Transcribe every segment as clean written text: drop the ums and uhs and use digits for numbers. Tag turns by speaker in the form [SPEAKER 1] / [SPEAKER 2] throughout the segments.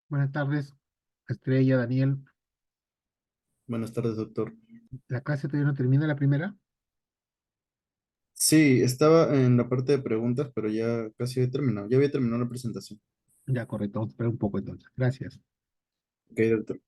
[SPEAKER 1] Buenas tardes, Estrella, Daniel.
[SPEAKER 2] Buenas tardes, doctor.
[SPEAKER 1] ¿La clase todavía no termina la primera?
[SPEAKER 2] Sí, estaba en la parte de preguntas, pero ya casi he terminado. Ya había terminado la presentación.
[SPEAKER 1] Ya, correcto. Espera un poco entonces. Gracias.
[SPEAKER 2] Ok, doctor.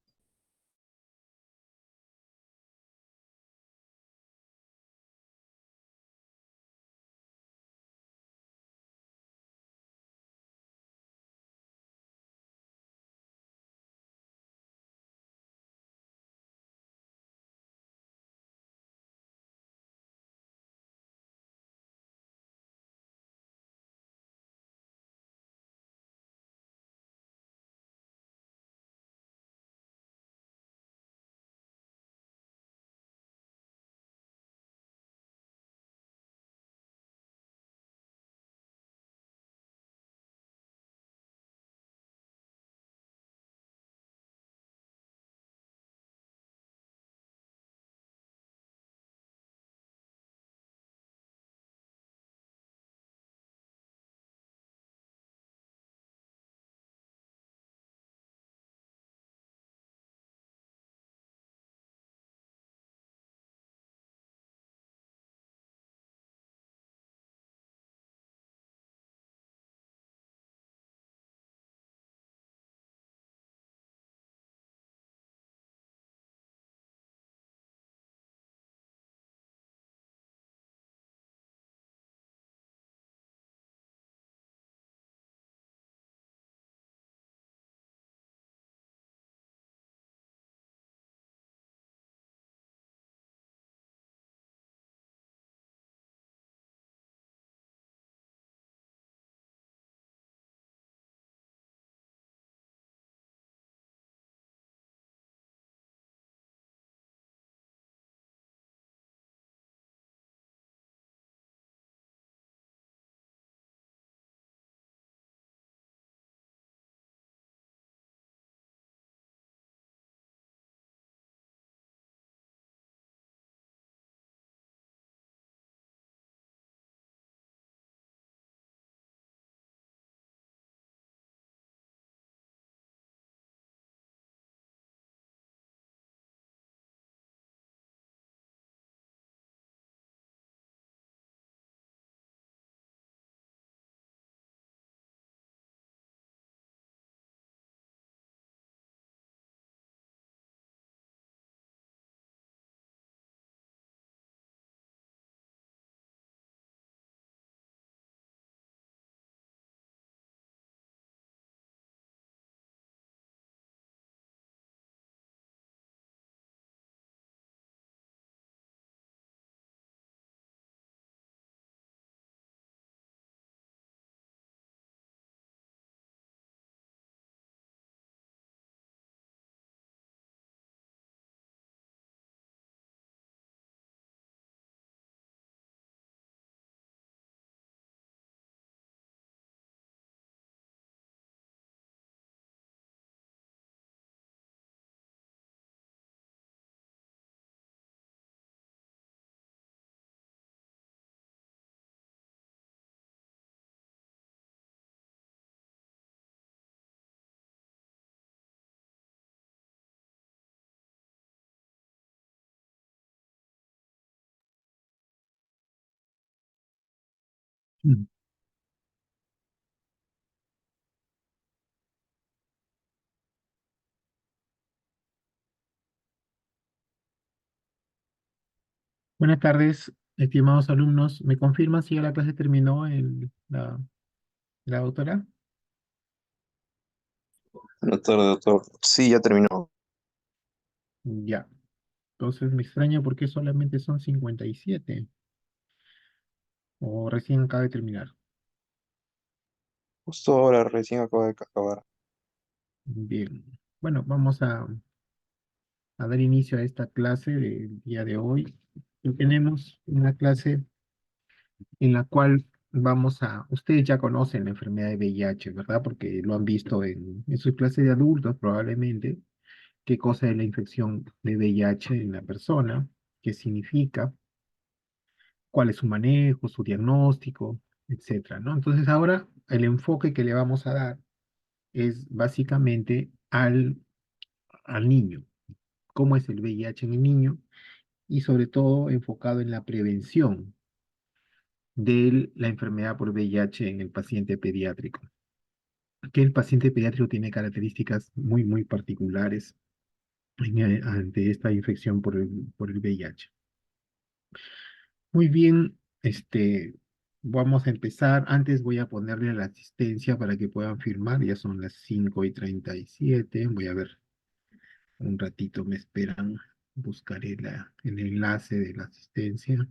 [SPEAKER 1] Mm. Buenas tardes, estimados alumnos. ¿Me confirman si ya la clase terminó la doctora?
[SPEAKER 3] Buenas tardes, doctor. Sí, ya terminó.
[SPEAKER 1] Ya. Entonces me extraña por qué solamente son 57. O recién acaba de terminar.
[SPEAKER 3] Justo ahora recién acabo de acabar.
[SPEAKER 1] Bien. Bueno, vamos a dar inicio a esta clase del día de hoy. Y tenemos una clase en la cual ustedes ya conocen la enfermedad de VIH, ¿verdad? Porque lo han visto en su clase de adultos probablemente, qué cosa es la infección de VIH en la persona, qué significa, cuál es su manejo, su diagnóstico, etcétera, ¿no? Entonces ahora el enfoque que le vamos a dar es básicamente al niño, cómo es el VIH en el niño y sobre todo enfocado en la prevención de la enfermedad por VIH en el paciente pediátrico. Que el paciente pediátrico tiene características muy, muy particulares ante esta infección por el VIH. Muy bien, vamos a empezar. Antes voy a ponerle la asistencia para que puedan firmar. Ya son las 5:37. Voy a ver, un ratito me esperan. Buscaré el enlace de la asistencia.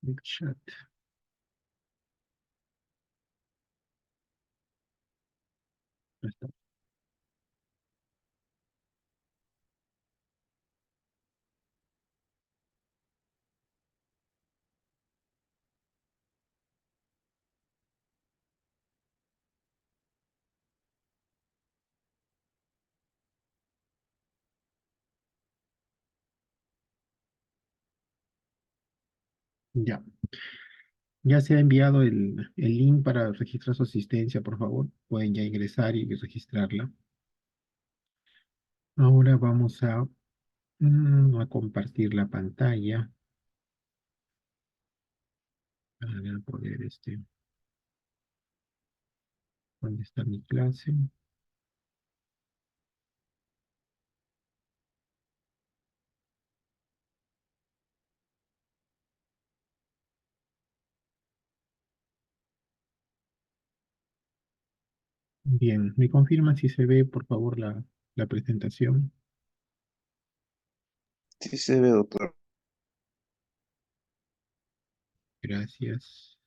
[SPEAKER 1] El chat. Ahí está. Ya. Ya se ha enviado el link para registrar su asistencia, por favor. Pueden ya ingresar y registrarla. Ahora vamos a compartir la pantalla para poder, ¿dónde está mi clase? Bien, ¿me confirman si se ve, por favor, la presentación?
[SPEAKER 3] Sí se ve, doctor.
[SPEAKER 1] Gracias.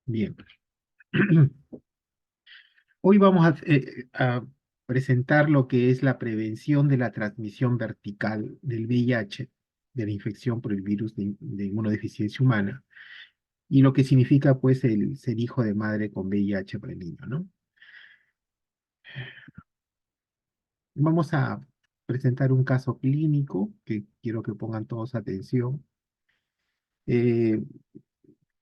[SPEAKER 1] Bien. Hoy vamos a presentar lo que es la prevención de la transmisión vertical del VIH, de la infección por el virus de inmunodeficiencia humana, y lo que significa, pues, el ser hijo de madre con VIH para el niño, ¿no? Vamos a presentar un caso clínico que quiero que pongan todos atención, eh,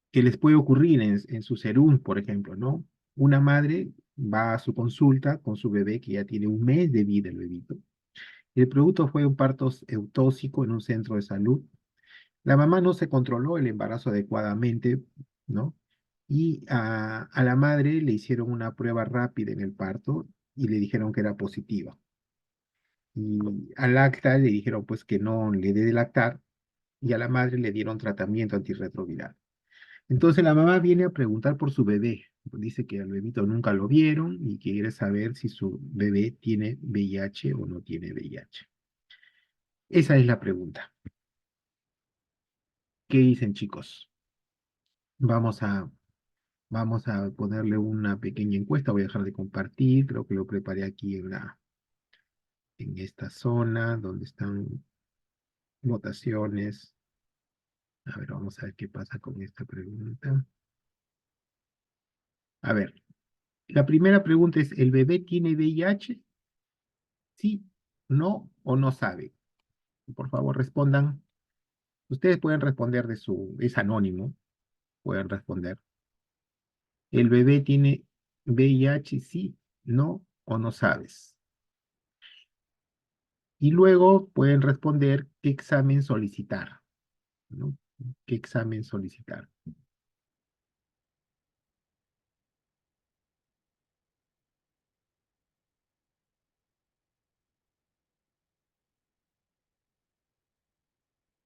[SPEAKER 1] que les puede ocurrir en su serum, por ejemplo, ¿no? Una madre va a su consulta con su bebé que ya tiene un mes de vida, el bebito. El producto fue un parto eutóxico en un centro de salud. La mamá no se controló el embarazo adecuadamente, ¿no? Y a la madre le hicieron una prueba rápida en el parto y le dijeron que era positiva. Y al acta le dijeron pues que no le dé de lactar y a la madre le dieron tratamiento antirretroviral. Entonces la mamá viene a preguntar por su bebé. Dice que al bebito nunca lo vieron y quiere saber si su bebé tiene VIH o no tiene VIH. Esa es la pregunta. ¿Qué dicen, chicos? Vamos a, vamos a ponerle una pequeña encuesta. Voy a dejar de compartir. Creo que lo preparé aquí en esta zona donde están votaciones. A ver, vamos a ver qué pasa con esta pregunta. A ver, la primera pregunta es, ¿el bebé tiene VIH? ¿Sí, no o no sabe? Por favor, respondan. Ustedes pueden responder es anónimo, pueden responder. ¿El bebé tiene VIH? Sí, no o no sabes. Y luego pueden responder qué examen solicitar, ¿no? ¿Qué examen solicitar?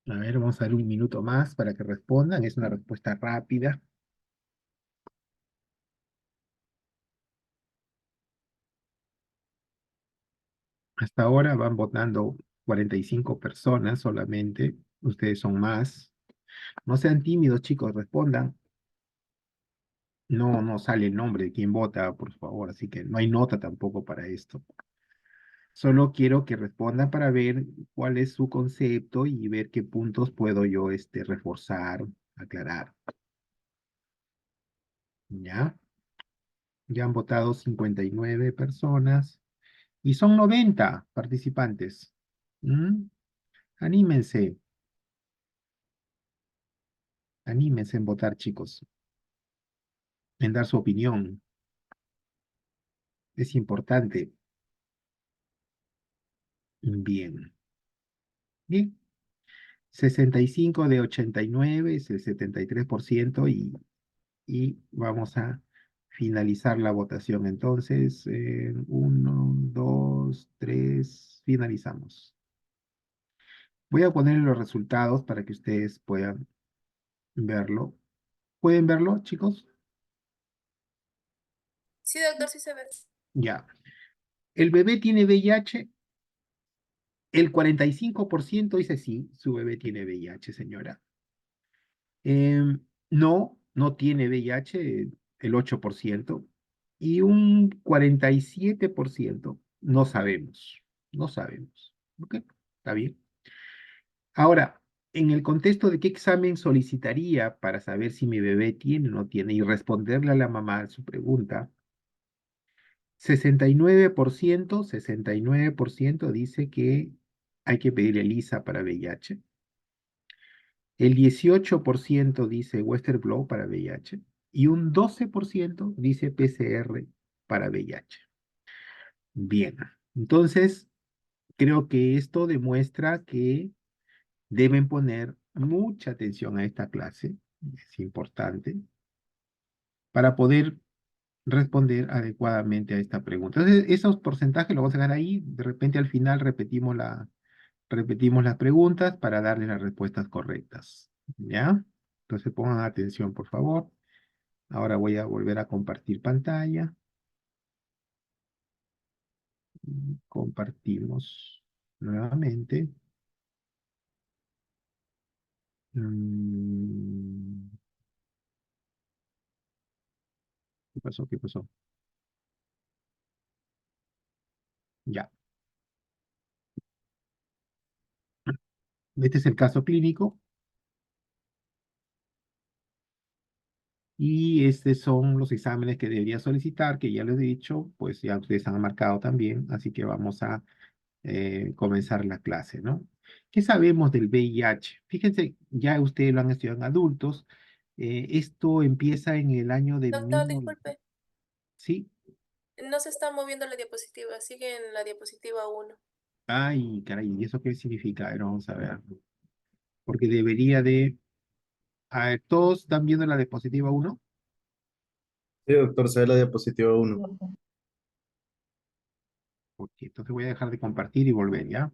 [SPEAKER 1] A ver, vamos a dar un minuto más para que respondan. Es una respuesta rápida. Hasta ahora van votando 45 personas solamente. Ustedes son más. No sean tímidos, chicos, respondan. No, no sale el nombre de quién vota, por favor, así que no hay nota tampoco para esto. Solo quiero que respondan para ver cuál es su concepto y ver qué puntos puedo yo reforzar, aclarar. ¿Ya? Ya han votado 59 personas y son 90 participantes. ¿Mm? Anímense, anímense en votar, chicos, en dar su opinión. Es importante. Bien. Bien. 65 de 89 es el 73% y vamos a finalizar la votación. Entonces, 1, 2, 3, finalizamos. Voy a poner los resultados para que ustedes puedan verlo. ¿Pueden verlo, chicos?
[SPEAKER 4] Sí, doctor, sí se ve.
[SPEAKER 1] Ya. El bebé tiene VIH. El 45% dice sí, su bebé tiene VIH, señora. No, no tiene VIH, el 8%. Y un 47% no sabemos. No sabemos. ¿Ok? Está bien. Ahora, en el contexto de qué examen solicitaría para saber si mi bebé tiene o no tiene y responderle a la mamá su pregunta, 69% dice que hay que pedir ELISA para VIH. El 18% dice Western Blot para VIH y un 12% dice PCR para VIH. Bien, entonces creo que esto demuestra que deben poner mucha atención a esta clase, es importante, para poder responder adecuadamente a esta pregunta. Entonces, esos porcentajes los vamos a dejar ahí, de repente al final repetimos las preguntas para darles las respuestas correctas, ¿ya? Entonces pongan atención, por favor. Ahora voy a volver a compartir pantalla. Compartimos nuevamente. Mm, ¿Qué pasó? ¿Qué pasó? Ya. Este es el caso clínico y estos son los exámenes que debería solicitar, que ya les he dicho, pues ya ustedes han marcado también, así que vamos a comenzar la clase, ¿no? ¿Qué sabemos del VIH? Fíjense, ya ustedes lo han estudiado en adultos. Esto empieza en el año de
[SPEAKER 4] Doctor,
[SPEAKER 1] 1900,
[SPEAKER 4] disculpe,
[SPEAKER 1] ¿sí?
[SPEAKER 4] no se está moviendo la diapositiva, sigue en la diapositiva 1.
[SPEAKER 1] Ay, caray, ¿y eso qué significa? A ver, vamos a ver. Porque debería de... A ver, ¿todos están viendo la diapositiva 1?
[SPEAKER 2] Sí, doctor, se ve la diapositiva uno.
[SPEAKER 1] Ok, entonces voy a dejar de compartir y volver, ¿ya?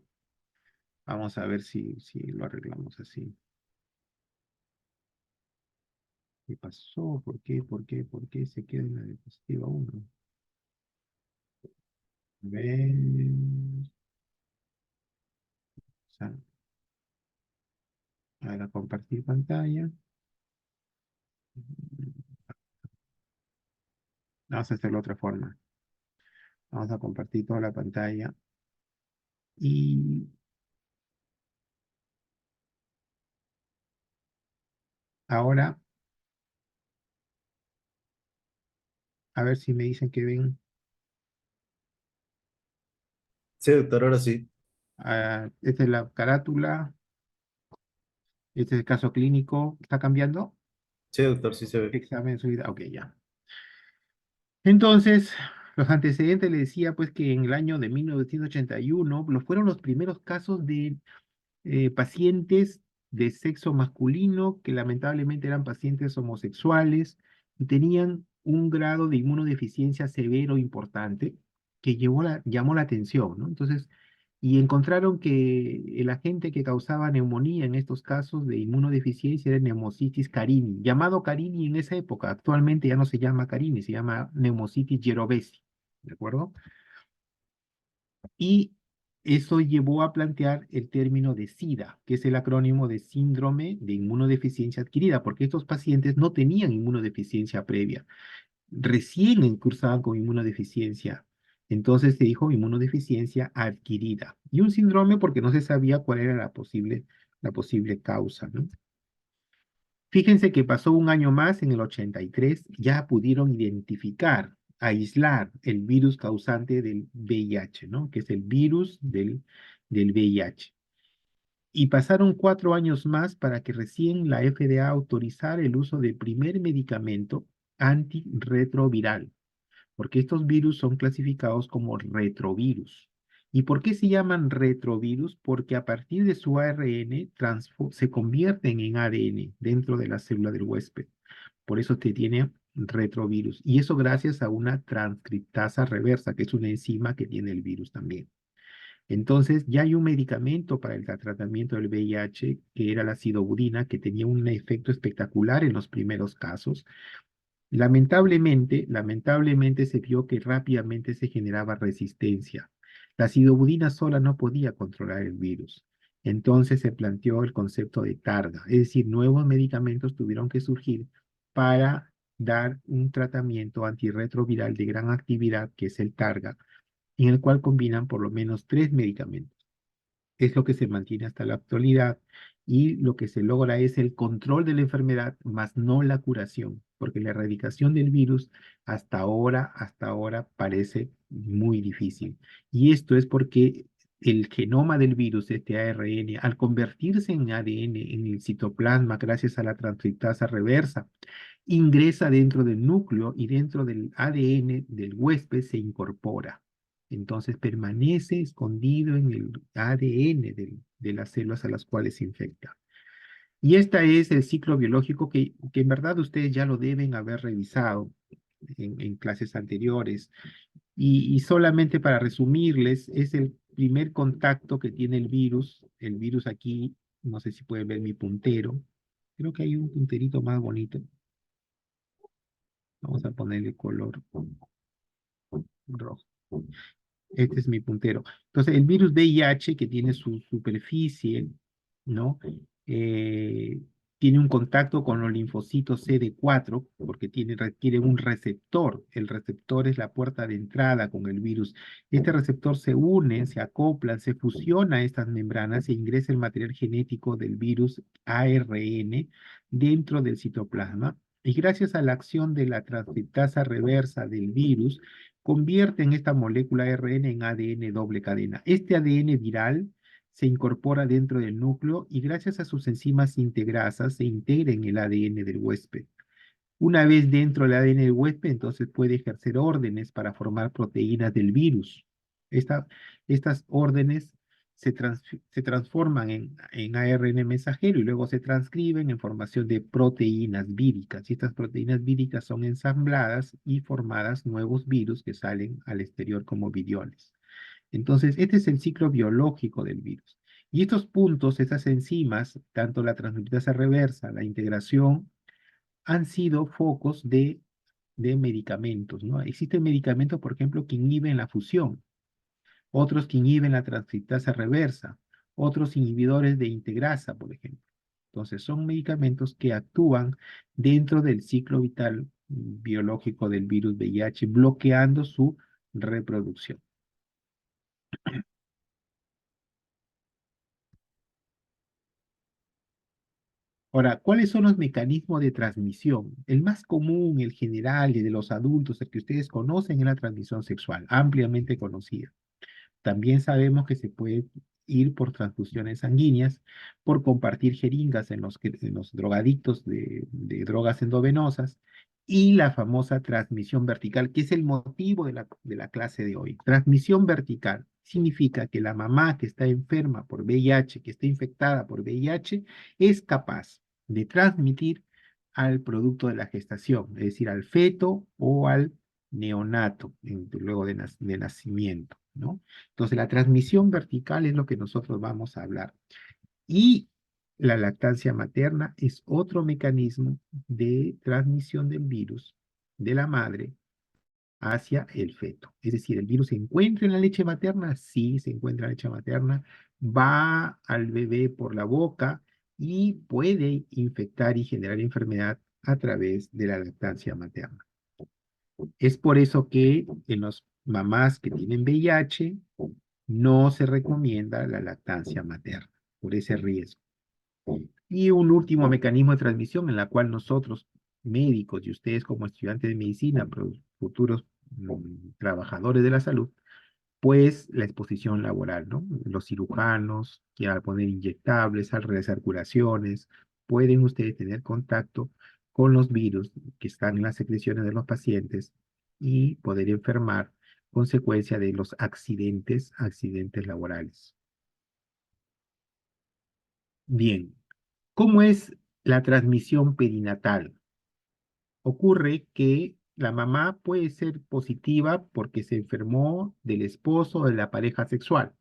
[SPEAKER 1] Vamos a ver si lo arreglamos así. ¿Qué pasó? ¿Por qué? ¿Por qué? ¿Por qué se queda en la diapositiva 1? Ver... O sea, a ver, a compartir pantalla. Vamos a hacerlo de otra forma. Vamos a compartir toda la pantalla. Y ahora, a ver si me dicen que ven.
[SPEAKER 2] Sí, doctor, ahora sí.
[SPEAKER 1] Esta es la carátula. Este es el caso clínico. ¿Está cambiando?
[SPEAKER 2] Sí, doctor, sí se ve.
[SPEAKER 1] Examen, subida. Ok, ya. Entonces, los antecedentes le decía pues que en el año de 1981 fueron los primeros casos de pacientes de sexo masculino que lamentablemente eran pacientes homosexuales y tenían un grado de inmunodeficiencia severo importante que llamó la atención, ¿no? Entonces, y encontraron que el agente que causaba neumonía en estos casos de inmunodeficiencia era Pneumocystis carini, llamado carini en esa época. Actualmente ya no se llama carini, se llama Pneumocystis jirovecii, ¿de acuerdo? Y eso llevó a plantear el término de SIDA, que es el acrónimo de síndrome de inmunodeficiencia adquirida, porque estos pacientes no tenían inmunodeficiencia previa, recién incursaban con inmunodeficiencia. Entonces se dijo inmunodeficiencia adquirida. Y un síndrome porque no se sabía cuál era la posible causa, ¿no? Fíjense que pasó un año más, en el 83, ya pudieron identificar, aislar el virus causante del VIH, ¿no? Que es el virus del VIH. Y pasaron 4 años más para que recién la FDA autorizara el uso del primer medicamento antirretroviral, porque estos virus son clasificados como retrovirus. ¿Y por qué se llaman retrovirus? Porque a partir de su ARN se convierten en ADN dentro de la célula del huésped. Por eso te tiene retrovirus. Y eso gracias a una transcriptasa reversa, que es una enzima que tiene el virus también. Entonces, ya hay un medicamento para el tratamiento del VIH, que era la sidobudina, que tenía un efecto espectacular en los primeros casos. Lamentablemente se vio que rápidamente se generaba resistencia. La sidobudina sola no podía controlar el virus. Entonces se planteó el concepto de targa, es decir, nuevos medicamentos tuvieron que surgir para dar un tratamiento antirretroviral de gran actividad, que es el targa, en el cual combinan por lo menos 3 medicamentos. Es lo que se mantiene hasta la actualidad y lo que se logra es el control de la enfermedad, más no la curación, porque la erradicación del virus hasta ahora parece muy difícil. Y esto es porque el genoma del virus, este ARN, al convertirse en ADN en el citoplasma gracias a la transcriptasa reversa, ingresa dentro del núcleo y dentro del ADN del huésped se incorpora. Entonces permanece escondido en el ADN de las células a las cuales se infecta. Y este es el ciclo biológico que en verdad ustedes ya lo deben haber revisado en clases anteriores. Y solamente para resumirles, es el primer contacto que tiene el virus. El virus aquí, no sé si pueden ver mi puntero. Creo que hay un punterito más bonito. Vamos a ponerle color rojo. Este es mi puntero. Entonces, el virus VIH, que tiene su superficie, ¿no? Eh, tiene un contacto con los linfocitos CD4 porque requiere un receptor. El receptor es la puerta de entrada con el virus. Este receptor se une, se acopla, se fusiona a estas membranas e ingresa el material genético del virus ARN dentro del citoplasma. Y gracias a la acción de la transcriptasa reversa del virus, convierten esta molécula ARN en ADN doble cadena. Este ADN viral se incorpora dentro del núcleo y gracias a sus enzimas integrasas se integra en el ADN del huésped. Una vez dentro del ADN del huésped, entonces puede ejercer órdenes para formar proteínas del virus. Estas órdenes se transforman en ARN mensajero y luego se transcriben en formación de proteínas víricas. Y estas proteínas víricas son ensambladas y formadas nuevos virus que salen al exterior como viriones. Entonces, este es el ciclo biológico del virus. Y estos puntos, estas enzimas, tanto la transcriptasa reversa, la integración, han sido focos de medicamentos, ¿no? Existen medicamentos, por ejemplo, que inhiben la fusión, otros que inhiben la transcriptasa reversa, otros inhibidores de integrasa, por ejemplo. Entonces, son medicamentos que actúan dentro del ciclo vital biológico del virus VIH, bloqueando su reproducción. Ahora, ¿cuáles son los mecanismos de transmisión? El más común, el general y de los adultos, el que ustedes conocen, es la transmisión sexual, ampliamente conocida. También sabemos que se puede ir por transfusiones sanguíneas, por compartir jeringas en los drogadictos de drogas endovenosas y la famosa transmisión vertical, que es el motivo de la clase de hoy. Transmisión vertical significa que la mamá que está enferma por VIH, que está infectada por VIH, es capaz de transmitir al producto de la gestación, es decir, al feto o al neonato, luego de nacimiento, ¿no? Entonces, la transmisión vertical es lo que nosotros vamos a hablar. Y la lactancia materna es otro mecanismo de transmisión del virus de la madre hacia el feto. Es decir, ¿el virus se encuentra en la leche materna? Sí, se encuentra en la leche materna. Va al bebé por la boca y puede infectar y generar enfermedad a través de la lactancia materna. Es por eso que en las mamás que tienen VIH no se recomienda la lactancia materna, por ese riesgo. Y un último mecanismo de transmisión en la cual nosotros, médicos y ustedes como estudiantes de medicina, futuros trabajadores de la salud, pues la exposición laboral, ¿no? Los cirujanos que al poner inyectables, al realizar curaciones, pueden ustedes tener contacto con los virus que están en las secreciones de los pacientes y poder enfermar consecuencia de los accidentes laborales. Bien, ¿cómo es la transmisión perinatal? Ocurre que la mamá puede ser positiva porque se enfermó del esposo o de la pareja sexual,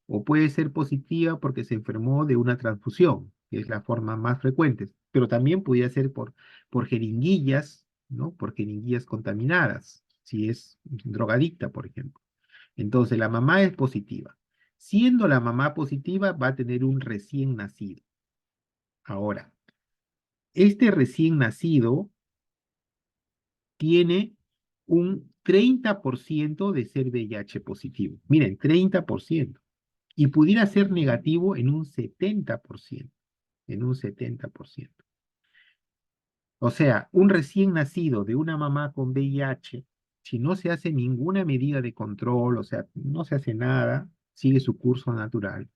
[SPEAKER 1] o puede ser positiva porque se enfermó de una transfusión, que es la forma más frecuente, pero también podría ser por jeringuillas, ¿no? Por jeringuillas contaminadas, si es drogadicta, por ejemplo. Entonces, la mamá es positiva. Siendo la mamá positiva, va a tener un recién nacido. Ahora, este recién nacido tiene un 30% de ser VIH positivo. Miren, 30%. Y pudiera ser negativo en un 70%. En un 70%. O sea, un recién nacido de una mamá con VIH, si no se hace ninguna medida de control, o sea, no se hace nada, sigue su curso natural,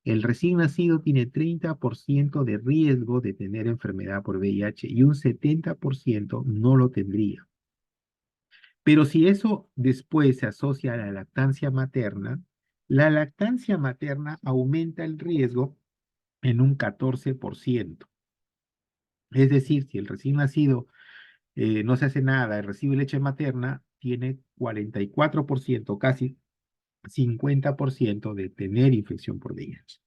[SPEAKER 1] el recién nacido tiene 30% de riesgo de tener enfermedad por VIH y un 70% no lo tendría. Pero si eso después se asocia a la lactancia materna aumenta el riesgo en un 14%. Es decir, si el recién nacido no se hace nada y recibe leche materna, tiene 44%, casi 50% de tener infección por VIH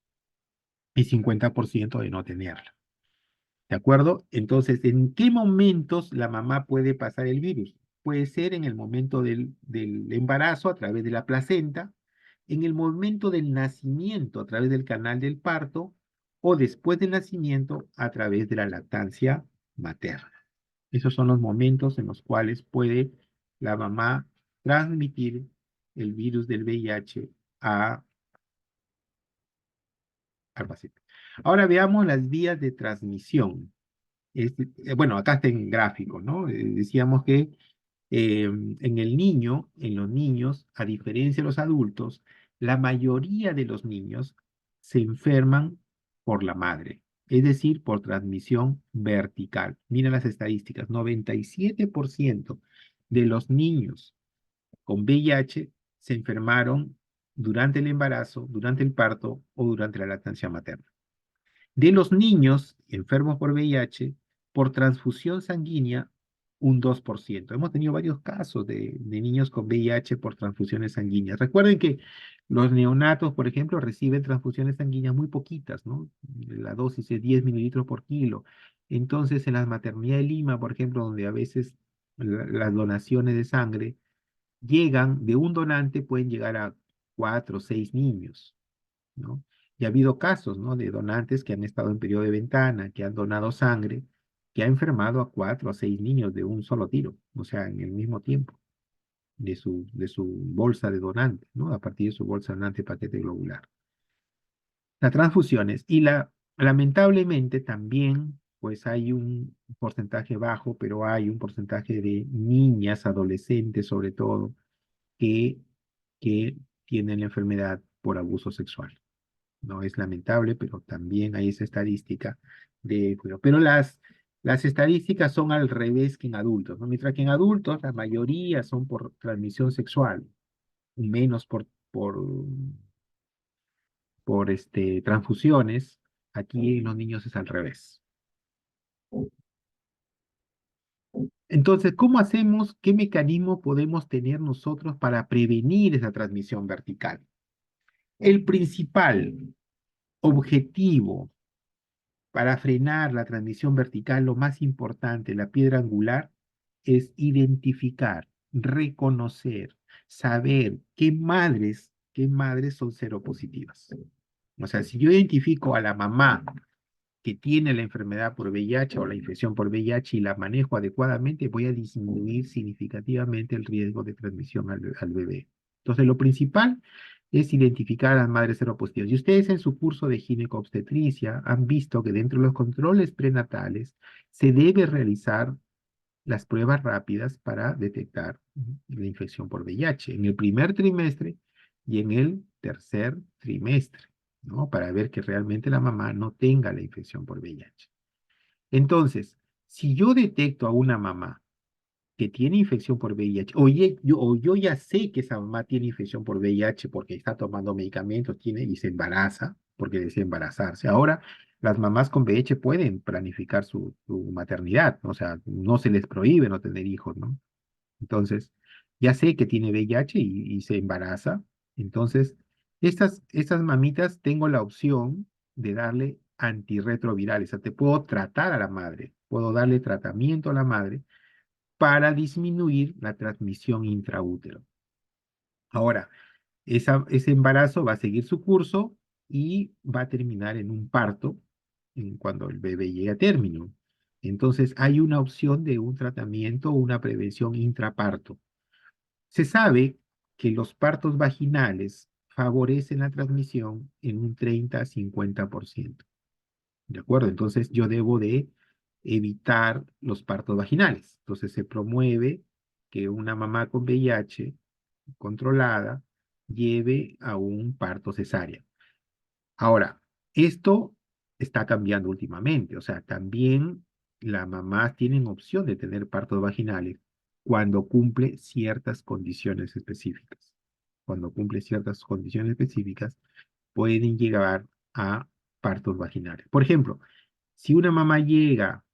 [SPEAKER 1] y 50% de no tenerla. ¿De acuerdo? Entonces, ¿en qué momentos la mamá puede pasar el virus? Puede ser en el momento del embarazo a través de la placenta, en el momento del nacimiento a través del canal del parto o después del nacimiento a través de la lactancia materna. Esos son los momentos en los cuales puede la mamá transmitir el virus del VIH al paciente. Ahora veamos las vías de transmisión. Bueno, acá está en gráfico, ¿no? Decíamos que en los niños, a diferencia de los adultos, la mayoría de los niños se enferman por la madre, es decir, por transmisión vertical. Mira las estadísticas, 97% de los niños con VIH se enfermaron durante el embarazo, durante el parto o durante la lactancia materna. De los niños enfermos por VIH, por transfusión sanguínea, un 2%. Hemos tenido varios casos de niños con VIH por transfusiones sanguíneas. Recuerden que los neonatos, por ejemplo, reciben transfusiones sanguíneas muy poquitas, ¿no? La dosis es 10 mililitros por kilo. Entonces, en la maternidad de Lima, por ejemplo, donde a veces las donaciones de sangre llegan, de un donante pueden llegar a 4 o 6 niños, ¿no? Y ha habido casos, ¿no? De donantes que han estado en periodo de ventana, que han donado sangre, que ha enfermado a 4 o 6 niños de un solo tiro, o sea, en el mismo tiempo, de su bolsa de donante, ¿no? A partir de su bolsa de donante paquete globular. Las transfusiones, lamentablemente también, pues hay un porcentaje bajo, pero hay un porcentaje de niñas, adolescentes sobre todo, que, que tienen la enfermedad por abuso sexual. No es lamentable, pero también hay esa estadística pero las estadísticas son al revés que en adultos, ¿no? Mientras que en adultos la mayoría son por transmisión sexual, menos por transfusiones, aquí en los niños es al revés. Entonces, ¿cómo hacemos? ¿Qué mecanismo podemos tener nosotros para prevenir esa transmisión vertical? El principal objetivo para frenar la transmisión vertical, lo más importante, la piedra angular, es identificar reconocer, saber qué madres son seropositivas. O sea, si yo identifico a la mamá que tiene la enfermedad por VIH o la infección por VIH y la manejo adecuadamente, voy a disminuir significativamente el riesgo de transmisión al bebé. Entonces, lo principal es identificar a las madres seropositivas. Y ustedes en su curso de ginecobstetricia han visto que dentro de los controles prenatales se debe realizar las pruebas rápidas para detectar la infección por VIH en el primer trimestre y en el tercer trimestre, ¿no? Para ver que realmente la mamá no tenga la infección por VIH. Entonces, si yo detecto a una mamá que tiene infección por VIH, o yo ya sé que esa mamá tiene infección por VIH porque está tomando medicamentos, tiene y se embaraza, porque desea embarazarse. Ahora, las mamás con VIH pueden planificar su maternidad, o sea, no se les prohíbe no tener hijos, ¿no? Entonces, ya sé que tiene VIH y se embaraza. Entonces, estas mamitas tengo la opción de darle antirretrovirales. O sea, te puedo tratar a la madre, puedo darle tratamiento a la madre para disminuir la transmisión intraútero. Ahora, ese embarazo va a seguir su curso y va a terminar en un parto cuando el bebé llegue a término. Entonces, hay una opción de un tratamiento o una prevención intraparto. Se sabe que los partos vaginales favorecen la transmisión en un 30 a 50%. ¿De acuerdo? Entonces yo debo de evitar los partos vaginales. Entonces se promueve que una mamá con VIH controlada lleve a un parto cesárea. Ahora, esto está cambiando últimamente, o sea, también las mamás tienen opción de tener partos vaginales cuando cumple ciertas condiciones específicas. Cuando cumple ciertas condiciones específicas, pueden llegar a partos vaginales. Por ejemplo, si una mamá llega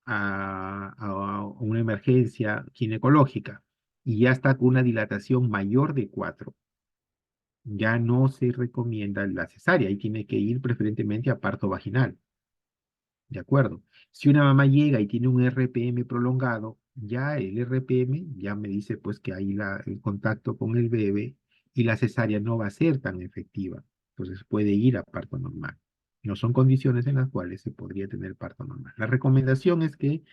[SPEAKER 1] a una emergencia ginecológica y ya está con una dilatación mayor de 4, ya no se recomienda la cesárea y tiene que ir preferentemente a parto vaginal. ¿De acuerdo? Si una mamá llega y tiene un RPM prolongado, ya el RPM ya me dice pues que ahí el contacto con el bebé y la cesárea no va a ser tan efectiva. Entonces puede ir a parto normal. No son condiciones en las cuales se podría tener parto normal. La recomendación es que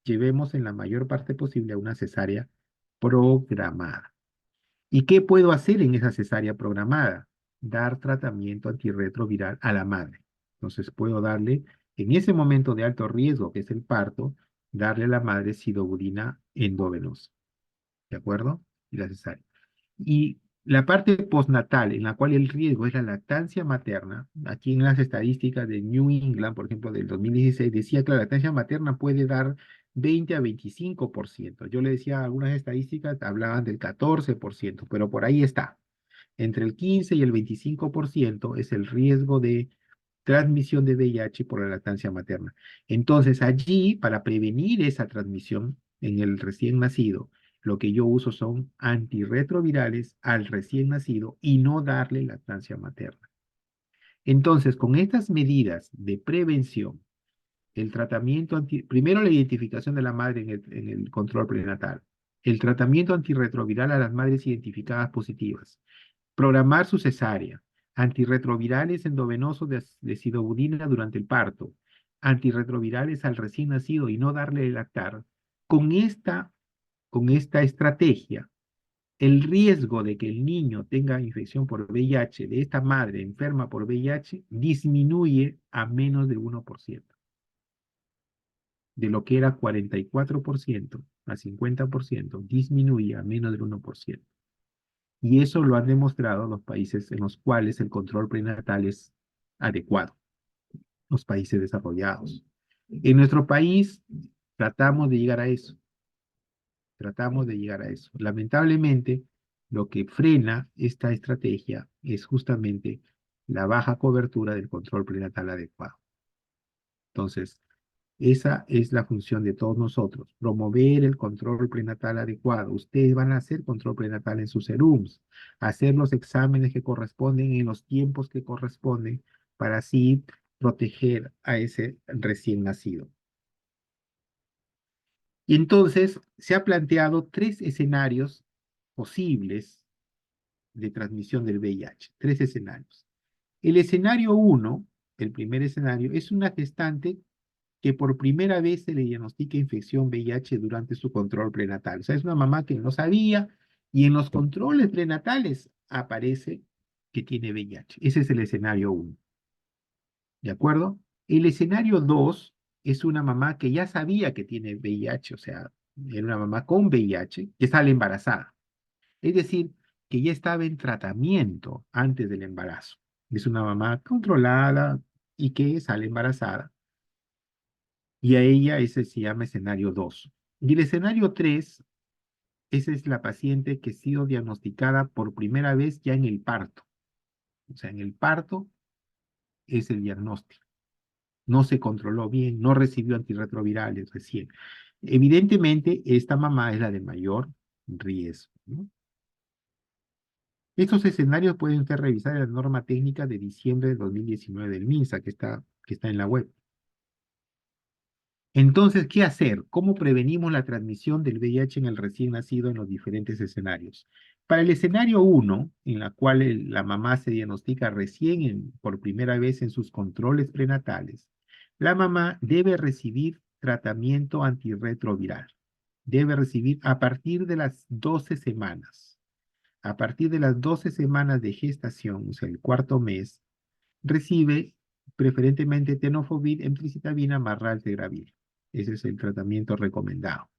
[SPEAKER 1] llevemos en la mayor parte posible a una cesárea programada. ¿Y qué puedo hacer en esa cesárea programada? Dar tratamiento antirretroviral a la madre. Entonces puedo darle, en ese momento de alto riesgo, que es el parto, darle a la madre sidobudina endovenosa. ¿De acuerdo? Y la cesárea. Y la parte postnatal, en la cual el riesgo es la lactancia materna, aquí en las estadísticas de New England, por ejemplo, del 2016, decía que la lactancia materna puede dar 20 a 25%. Yo le decía algunas estadísticas, hablaban del 14%, pero por ahí está. Entre el 15 y el 25% es el riesgo de transmisión de VIH por la lactancia materna. Entonces, allí, para prevenir esa transmisión en el recién nacido, lo que yo uso son antirretrovirales al recién nacido y no darle lactancia materna. Entonces, con estas medidas de prevención, el tratamiento primero la identificación de la madre en el control prenatal, el tratamiento antirretroviral a las madres identificadas positivas, programar su cesárea, antirretrovirales endovenosos de sidobudina durante el parto, antirretrovirales al recién nacido y no darle lactar. Con esta estrategia, el riesgo de que el niño tenga infección por VIH de esta madre enferma por VIH disminuye a menos de 1%, de lo que era 44% a 50%, disminuye a menos del 1%. Y eso lo han demostrado los países en los cuales el control prenatal es adecuado, los países desarrollados. En nuestro país tratamos de llegar a eso, tratamos de llegar a eso. Lamentablemente, lo que frena esta estrategia es justamente la baja cobertura del control prenatal adecuado. Entonces, esa es la función de todos nosotros, promover el control prenatal adecuado. Ustedes van a hacer control prenatal en sus serums, hacer los exámenes que corresponden en los tiempos que corresponden para así proteger a ese recién nacido. Y entonces se ha planteado tres escenarios posibles de transmisión del VIH, tres escenarios. El escenario 1, el primer escenario, es una gestante que por primera vez se le diagnostica infección VIH durante su control prenatal. O sea, es una mamá que no sabía y en los controles prenatales aparece que tiene VIH. Ese es el escenario 1. ¿De acuerdo? El escenario 2 es una mamá que ya sabía que tiene VIH, o sea, era una mamá con VIH que sale embarazada. Es decir, que ya estaba en tratamiento antes del embarazo. Es una mamá controlada y que sale embarazada. Y a ella ese se llama escenario 2. Y el escenario 3, esa es la paciente que ha sido diagnosticada por primera vez ya en el parto. O sea, en el parto es el diagnóstico. No se controló bien, no recibió antirretrovirales recién. Evidentemente, esta mamá es la de mayor riesgo, ¿no? Estos escenarios pueden ser revisados en la norma técnica de diciembre de 2019 del MINSA, que está en la web. Entonces, ¿qué hacer? ¿Cómo prevenimos la transmisión del VIH en el recién nacido en los diferentes escenarios? Para el escenario 1, en la cual la mamá se diagnostica recién por primera vez en sus controles prenatales, la mamá debe recibir tratamiento antirretroviral. Debe recibir a partir de las 12 semanas. A partir de las 12 semanas de gestación, o sea, el cuarto mes, recibe preferentemente tenofovir, emtricitabina más raltegravir. Ese es el tratamiento recomendado.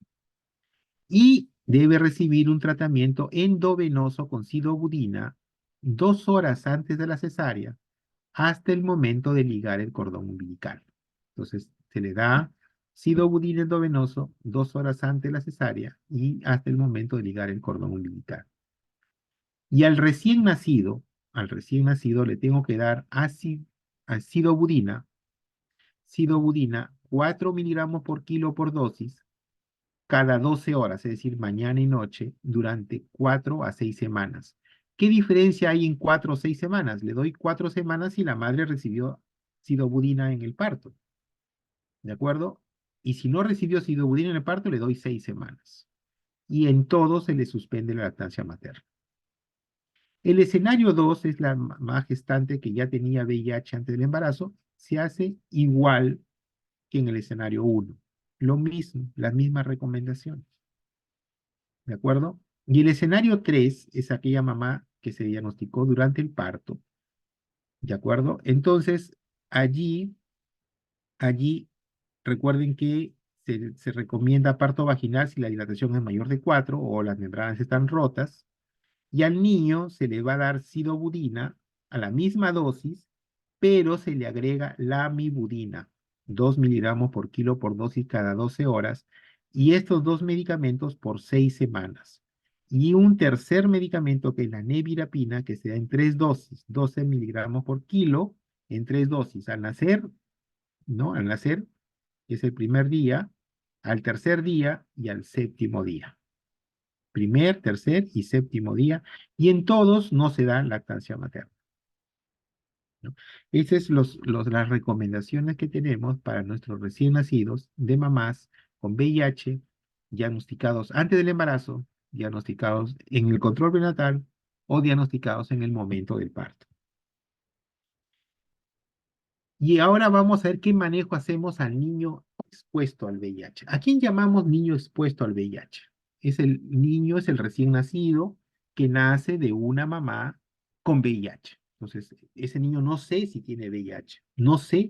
[SPEAKER 1] Y debe recibir un tratamiento endovenoso con sidobudina 2 horas antes de la cesárea hasta el momento de ligar el cordón umbilical. Entonces, se le da sidobudina endovenoso 2 horas antes de la cesárea y hasta el momento de ligar el cordón umbilical. Y al recién nacido le tengo que dar sidobudina 4 miligramos por kilo por dosis cada 12 horas, es decir, mañana y noche, durante 4 a 6 semanas. ¿Qué diferencia hay en 4 o 6 semanas? Le doy 4 semanas y la madre recibió sidobudina en el parto, ¿de acuerdo? Y si no recibió sidobudina en el parto, le doy 6 semanas. Y en todo se le suspende la lactancia materna. El escenario 2 es la mamá gestante que ya tenía VIH antes del embarazo, se hace igual que en el escenario 1. Lo mismo, las mismas recomendaciones. ¿De acuerdo? Y el escenario 3 es aquella mamá que se diagnosticó durante el parto. ¿De acuerdo? Entonces, allí recuerden que se recomienda parto vaginal si la dilatación es mayor de 4 o las membranas están rotas. Y al niño se le va a dar sidobudina a la misma dosis, pero se le agrega lamivudina, 2 miligramos por kilo por dosis cada 12 horas, y estos dos medicamentos por 6 semanas. Y un tercer medicamento que es la nevirapina, que se da en 3 dosis, 12 miligramos por kilo, en 3 dosis. Al nacer, ¿no? Al nacer es el primer día, al tercer día y al séptimo día. Primer, tercer y séptimo día, y en todos no se da lactancia materna, ¿no? Esas son las recomendaciones que tenemos para nuestros recién nacidos de mamás con VIH, diagnosticados antes del embarazo, diagnosticados en el control prenatal o diagnosticados en el momento del parto. Y ahora vamos a ver qué manejo hacemos al niño expuesto al VIH. ¿A quién llamamos niño expuesto al VIH? El niño es el recién nacido que nace de una mamá con VIH. Entonces, ese niño no sé si tiene VIH. No sé.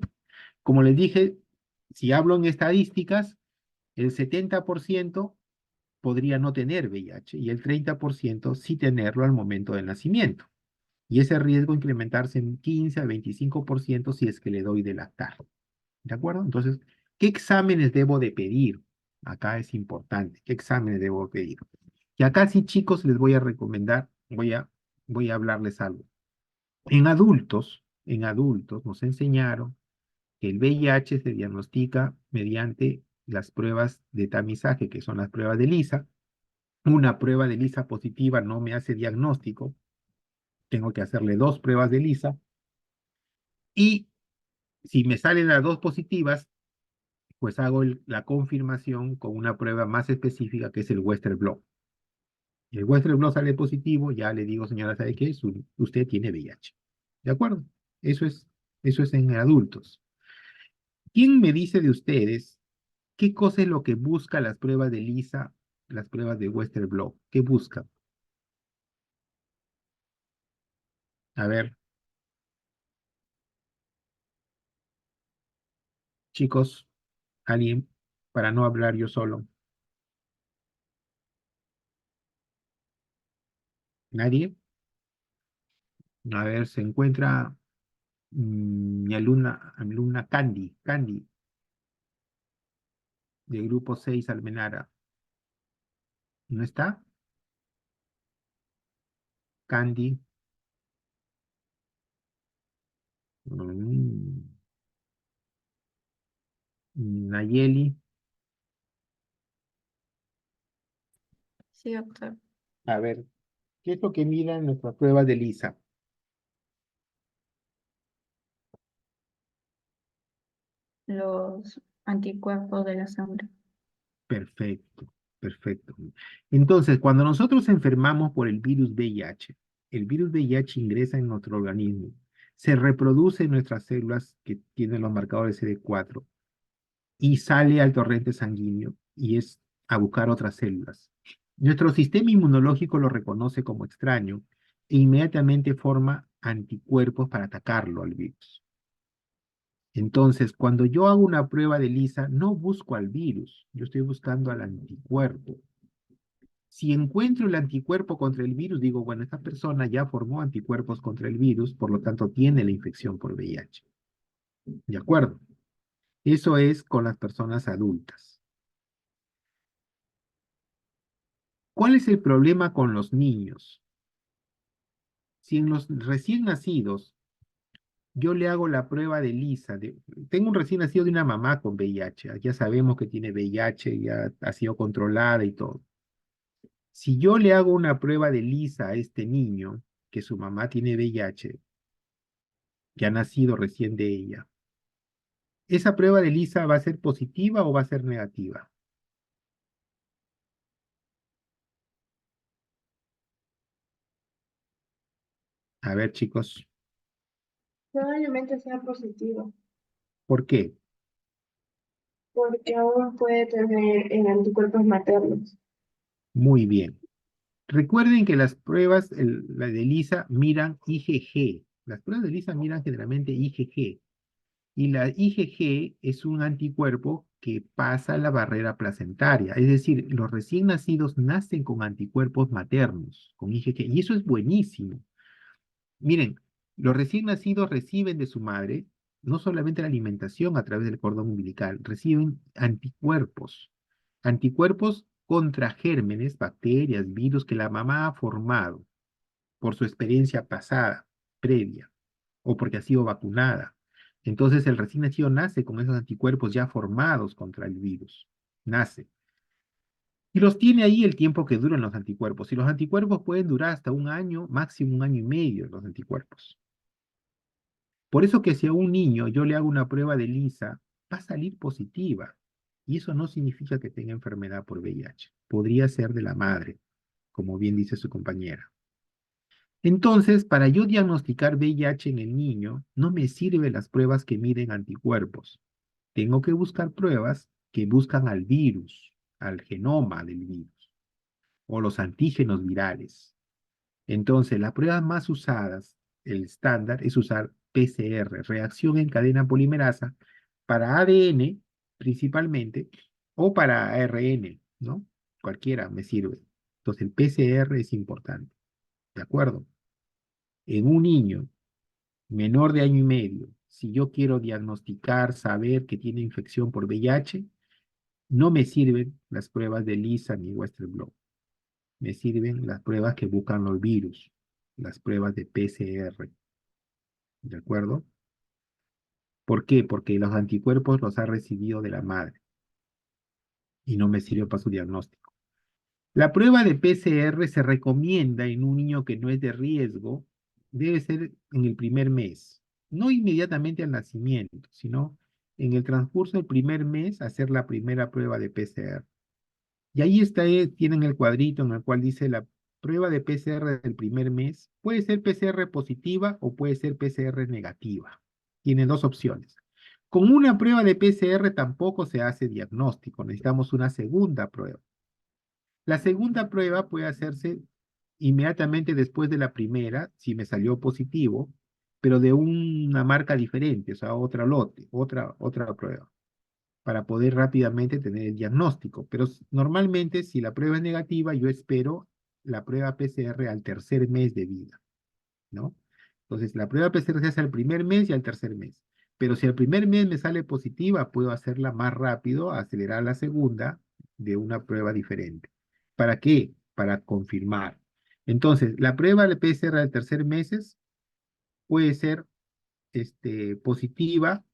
[SPEAKER 1] Como les dije, si hablo en estadísticas, el 70% podría no tener VIH y el 30% sí tenerlo al momento del nacimiento. Y ese riesgo incrementarse en 15 a 25% si es que le doy de lactar. ¿De acuerdo? Entonces, ¿qué exámenes debo de pedir? Acá es importante. ¿Qué exámenes debo pedir? Y acá sí, chicos, les voy a recomendar, voy a hablarles algo. En adultos nos enseñaron que el VIH se diagnostica mediante las pruebas de tamizaje, que son las pruebas de ELISA. Una prueba de ELISA positiva no me hace diagnóstico. Tengo que hacerle 2 pruebas de ELISA. Y si me salen las 2 positivas, Pues hago la confirmación con una prueba más específica que es el Western blot. El Western blot sale positivo, ya le digo, señora, ¿sabe qué? Usted tiene VIH. ¿De acuerdo? Eso es en adultos. ¿Quién me dice de ustedes qué cosa es lo que busca las pruebas de Lisa, las pruebas de Western blot? ¿Qué buscan? A ver, chicos, alguien, para no hablar yo solo. ¿Nadie? A ver, se encuentra mi alumna Candy, de grupo 6 Almenara. ¿No está? Candy. Mm, Nayeli.
[SPEAKER 5] Sí, doctor.
[SPEAKER 1] A ver, ¿qué es lo que mira en nuestra prueba de Lisa?
[SPEAKER 5] Los anticuerpos de la sangre.
[SPEAKER 1] Perfecto, perfecto. Entonces, cuando nosotros enfermamos por el virus VIH ingresa en nuestro organismo, se reproduce en nuestras células que tienen los marcadores CD4 y sale al torrente sanguíneo y es a buscar otras células. Nuestro sistema inmunológico lo reconoce como extraño e inmediatamente forma anticuerpos para atacarlo al virus. Entonces, cuando yo hago una prueba de Lisa, no busco al virus, yo estoy buscando al anticuerpo. Si encuentro el anticuerpo contra el virus, digo, bueno, esta persona ya formó anticuerpos contra el virus, por lo tanto tiene la infección por VIH. ¿De acuerdo? Eso es con las personas adultas. ¿Cuál es el problema con los niños? Si en los recién nacidos yo le hago la prueba de Lisa, tengo un recién nacido de una mamá con VIH, ya sabemos que tiene VIH, ya ha sido controlada y todo. Si yo le hago una prueba de Lisa a este niño, que su mamá tiene VIH, que ha nacido recién de ella, ¿esa prueba de Lisa va a ser positiva o va a ser negativa? A ver, chicos,
[SPEAKER 6] Probablemente sea positivo,
[SPEAKER 1] ¿por qué?
[SPEAKER 6] porque aún puede tener anticuerpos maternos.
[SPEAKER 1] Muy bien. Recuerden que las pruebas, la de Lisa, miran IgG. Las pruebas de Lisa miran generalmente IgG. Y la IgG es un anticuerpo que pasa la barrera placentaria. Es decir, los recién nacidos nacen con anticuerpos maternos, con IgG. Y eso es buenísimo. Miren, los recién nacidos reciben de su madre no solamente la alimentación a través del cordón umbilical, reciben anticuerpos, anticuerpos contra gérmenes, bacterias, virus que la mamá ha formado por su experiencia pasada, previa, o porque ha sido vacunada. Entonces el recién nacido nace con esos anticuerpos ya formados contra el virus. Nace. Y los tiene ahí el tiempo que duran los anticuerpos. Y los anticuerpos pueden durar hasta un año, máximo un año y medio, los anticuerpos. Por eso que si a un niño yo le hago una prueba de Lisa, va a salir positiva. Y eso no significa que tenga enfermedad por VIH. Podría ser de la madre, como bien dice su compañera. Entonces, para yo diagnosticar VIH en el niño, no me sirven las pruebas que miden anticuerpos. Tengo que buscar pruebas que buscan al virus, al genoma del virus, o los antígenos virales. Entonces, las pruebas más usadas, el estándar, es usar PCR, reacción en cadena polimerasa, para ADN principalmente, o para ARN, ¿no? Cualquiera me sirve. Entonces, el PCR es importante, ¿de acuerdo? En un niño menor de año y medio, si yo quiero diagnosticar, saber que tiene infección por VIH, no me sirven las pruebas de Lisa ni Western blot. Me sirven las pruebas que buscan los virus, las pruebas de PCR, ¿de acuerdo? ¿Por qué? Porque los anticuerpos los ha recibido de la madre y no me sirve para su diagnóstico. La prueba de PCR se recomienda en un niño que no es de riesgo, debe ser en el primer mes, no inmediatamente al nacimiento, sino en el transcurso del primer mes hacer la primera prueba de PCR. Y ahí tienen el cuadrito en el cual dice la prueba de PCR del primer mes. Puede ser PCR positiva o puede ser PCR negativa. Tiene dos opciones. Con una prueba de PCR tampoco se hace diagnóstico. Necesitamos una segunda prueba. La segunda prueba puede hacerse inmediatamente después de la primera, si me salió positivo, pero de una marca diferente, o sea, otra lote, otra prueba, para poder rápidamente tener el diagnóstico. Pero normalmente, si la prueba es negativa, yo espero la prueba PCR al tercer mes de vida, ¿no? Entonces, la prueba PCR se hace al primer mes y al tercer mes. Pero si al primer mes me sale positiva, puedo hacerla más rápido, acelerar la segunda de una prueba diferente. ¿Para qué? Para confirmar. Entonces, la prueba de PCR al tercer mes puede ser positiva,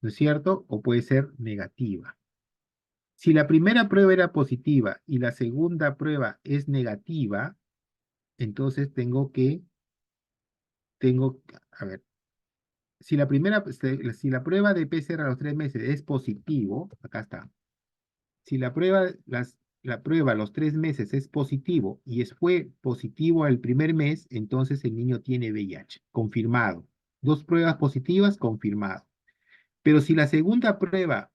[SPEAKER 1] ¿no es cierto? O puede ser negativa. Si la primera prueba era positiva y la segunda prueba es negativa, entonces a ver, si la prueba de PCR a los 3 meses es positivo, acá está. Si la prueba a los 3 meses es positivo y fue positivo el primer mes, entonces el niño tiene VIH, confirmado. 2 pruebas positivas, confirmado. Pero si la segunda prueba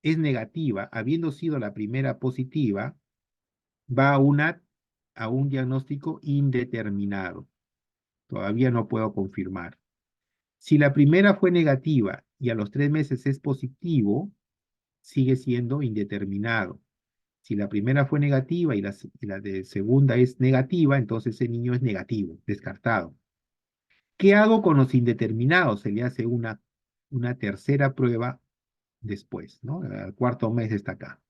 [SPEAKER 1] es negativa, habiendo sido la primera positiva, va a un diagnóstico indeterminado. Todavía no puedo confirmar. Si la primera fue negativa y a los 3 meses es positivo, sigue siendo indeterminado. Si la primera fue negativa y la de segunda es negativa, entonces ese niño es negativo, descartado. ¿Qué hago con los indeterminados? Se le hace una tercera prueba después, ¿no? Al cuarto mes está acá.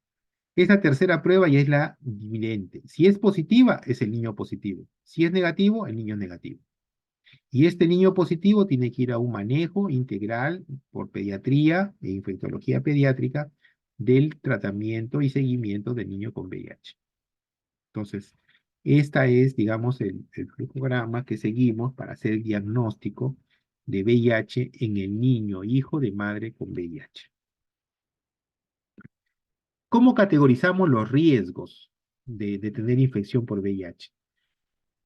[SPEAKER 1] Esa tercera prueba ya es la dividente. Si es positiva, es el niño positivo. Si es negativo, el niño es negativo. Y este niño positivo tiene que ir a un manejo integral por pediatría e infectología pediátrica del tratamiento y seguimiento del niño con VIH. Entonces, esta es, digamos, el flujograma que seguimos para hacer el diagnóstico de VIH en el niño hijo de madre con VIH. ¿Cómo categorizamos los riesgos de tener infección por VIH?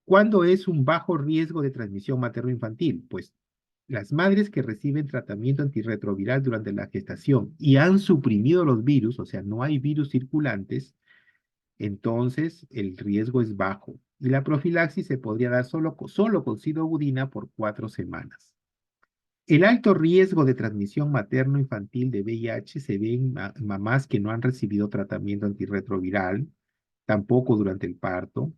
[SPEAKER 1] ¿Cuándo es un bajo riesgo de transmisión materno-infantil? Pues las madres que reciben tratamiento antirretroviral durante la gestación y han suprimido los virus, o sea, no hay virus circulantes, entonces el riesgo es bajo. Y la profilaxis se podría dar solo con sidobudina por 4 semanas. El alto riesgo de transmisión materno-infantil de VIH se ve en mamás que no han recibido tratamiento antirretroviral, tampoco durante el parto,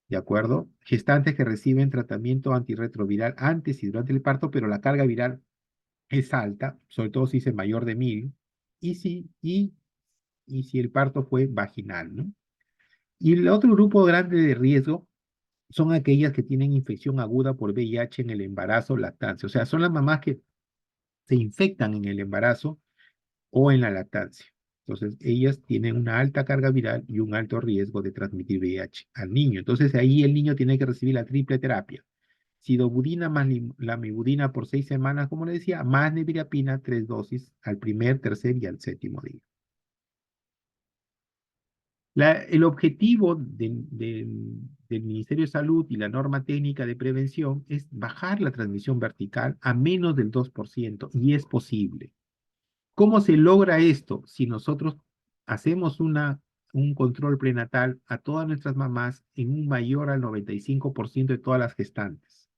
[SPEAKER 1] ¿de acuerdo? Gestantes que reciben tratamiento antirretroviral antes y durante el parto, pero la carga viral es alta, sobre todo si es mayor de 1000, y si el parto fue vaginal, ¿no? Y el otro grupo grande de riesgo son aquellas que tienen infección aguda por VIH en el embarazo, lactancia. O sea, son las mamás que se infectan en el embarazo o en la lactancia. Entonces, ellas tienen una alta carga viral y un alto riesgo de transmitir VIH al niño. Entonces, ahí el niño tiene que recibir la triple terapia. Sidobudina más lamivudina por 6 semanas, como le decía, más nevirapina, 3 dosis al primer, tercer y al séptimo día. El objetivo del Ministerio de Salud y la norma técnica de prevención es bajar la transmisión vertical a menos del 2%, y es posible. ¿Cómo se logra esto? Si nosotros hacemos un control prenatal a todas nuestras mamás en un mayor al 95% de todas las gestantes.